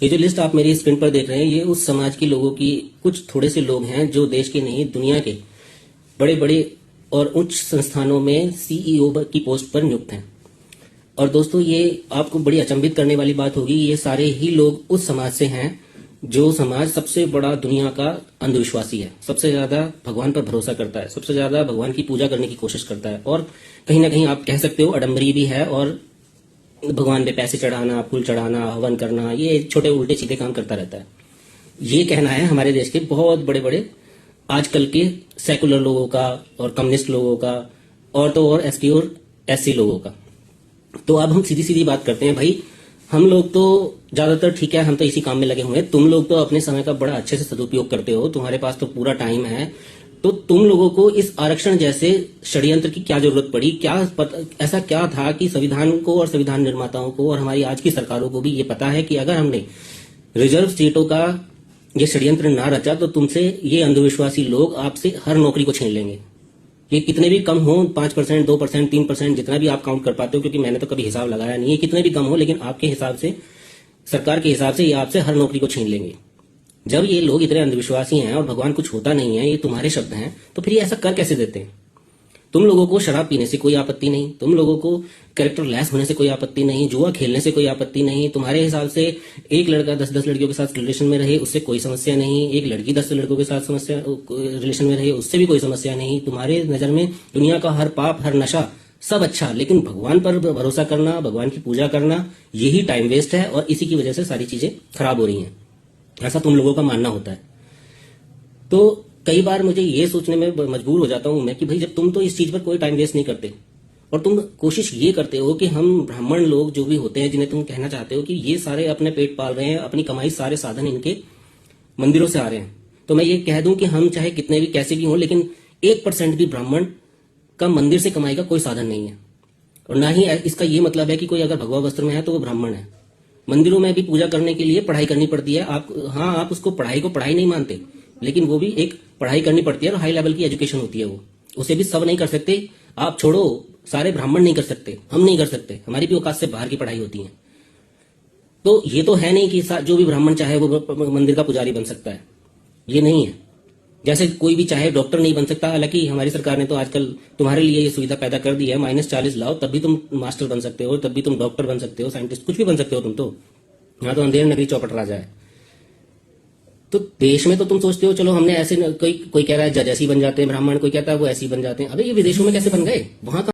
ये जो लिस्ट आप मेरी स्क्रीन पर देख रहे हैं, ये उस समाज के लोगों की कुछ थोड़े से लोग हैं जो देश के नहीं दुनिया के बड़े बड़े और उच्च संस्थानों में सीईओ की पोस्ट पर नियुक्त हैं। और दोस्तों, ये आपको बड़ी अचंभित करने वाली बात होगी, ये सारे ही लोग उस समाज से हैं जो समाज सबसे बड़ा दुनिया का अंधविश्वासी है, सबसे ज्यादा भगवान पर भरोसा करता है, सबसे ज्यादा भगवान की पूजा करने की कोशिश करता है, और कहीं ना कहीं आप कह सकते हो आडंबरी भी है, और भगवान पे पैसे चढ़ाना, फूल चढ़ाना, हवन करना, ये छोटे उल्टे सीधे काम करता रहता है। ये कहना है हमारे देश के बहुत बड़े बड़े आजकल के सेकुलर लोगों का और कम्युनिस्ट लोगों का और तो और एसटी और एससी लोगों का। तो अब हम सीधी सीधी बात करते हैं भाई, हम लोग तो ज्यादातर ठीक है, हम तो इसी काम में लगे हुए हैं, तुम लोग तो अपने समय का बड़ा अच्छे से सदुपयोग करते हो, तुम्हारे पास तो पूरा टाइम है, तो तुम लोगों को इस आरक्षण जैसे षड्यंत्र की क्या जरूरत पड़ी? ऐसा क्या था कि संविधान को और संविधान निर्माताओं को और हमारी आज की सरकारों को भी ये पता है कि अगर हमने रिजर्व सीटों का ये षड्यंत्र ना रचा तो तुमसे ये अंधविश्वासी लोग आपसे हर नौकरी को छीन लेंगे। ये कितने भी कम हो, 5%, 2%, 3%, जितना भी आप काउंट कर पाते हो, क्योंकि मैंने तो कभी हिसाब लगाया नहीं है, कितने भी कम हो, लेकिन आपके हिसाब से, सरकार के हिसाब से ये आपसे हर नौकरी को छीन लेंगे। जब ये लोग इतने अंधविश्वासी हैं और भगवान कुछ होता नहीं है, ये तुम्हारे शब्द हैं, तो फिर ये ऐसा कर कैसे देते हैं? तुम लोगों को शराब पीने से कोई आपत्ति नहीं, तुम लोगों को कैरेक्टर लेस होने से कोई आपत्ति नहीं, जुआ खेलने से कोई आपत्ति नहीं, तुम्हारे हिसाब से एक लड़का 10-10 लड़कियों के साथ रिलेशन में रहे उससे कोई समस्या नहीं, एक लड़की 10 लड़कों के साथ रिलेशन में रहे उससे भी कोई समस्या नहीं। तुम्हारे नजर में दुनिया का हर पाप, हर नशा सब अच्छा, लेकिन भगवान पर भरोसा करना, भगवान की पूजा करना, यही टाइम वेस्ट है, और इसी की वजह से सारी चीजें खराब हो रही हैं, ऐसा तुम लोगों का मानना होता है। तो कई बार मुझे ये सोचने में मजबूर हो जाता हूं मैं कि भाई, जब तुम तो इस चीज पर कोई टाइम वेस्ट नहीं करते और तुम कोशिश ये करते हो कि हम ब्राह्मण लोग जो भी होते हैं, जिन्हें तुम कहना चाहते हो कि ये सारे अपने पेट पाल रहे हैं, अपनी कमाई सारे साधन इनके मंदिरों से आ रहे हैं, तो मैं ये कह दूं कि हम चाहे कितने भी कैसे भी हों, लेकिन 1% भी ब्राह्मण का मंदिर से कमाई का कोई साधन नहीं है। और ना ही इसका ये मतलब है कि कोई अगर भगवा वस्त्र में है तो वो ब्राह्मण है। मंदिरों में भी पूजा करने के लिए पढ़ाई करनी पड़ती है। आप उसको पढ़ाई को पढ़ाई नहीं मानते, लेकिन वो भी एक पढ़ाई करनी पड़ती है और हाई लेवल की एजुकेशन होती है वो, उसे भी सब नहीं कर सकते। आप छोड़ो, सारे ब्राह्मण नहीं कर सकते, हम नहीं कर सकते, हमारी भी औकात से बाहर की पढ़ाई होती है। तो ये तो है नहीं कि जो भी ब्राह्मण चाहे वो मंदिर का पुजारी बन सकता है, ये नहीं है। जैसे कोई भी चाहे डॉक्टर नहीं बन सकता, हालांकि हमारी सरकार ने तो आजकल तुम्हारे लिए ये सुविधा पैदा कर दी है, -40 लाओ तब भी तुम मास्टर बन सकते हो, तब भी तुम डॉक्टर बन सकते हो, साइंटिस्ट, कुछ भी बन सकते हो तुम तो। यहाँ तो अंधेर नगरी चौपट राजा है। तो देश में तो तुम सोचते हो चलो हमने ऐसे, कोई कह रहा है जज ऐसी बन जाते हैं ब्राह्मण, कोई कहता है वो ऐसी बन जाते हैं। अबे ये विदेशों में कैसे बन गए? वहां का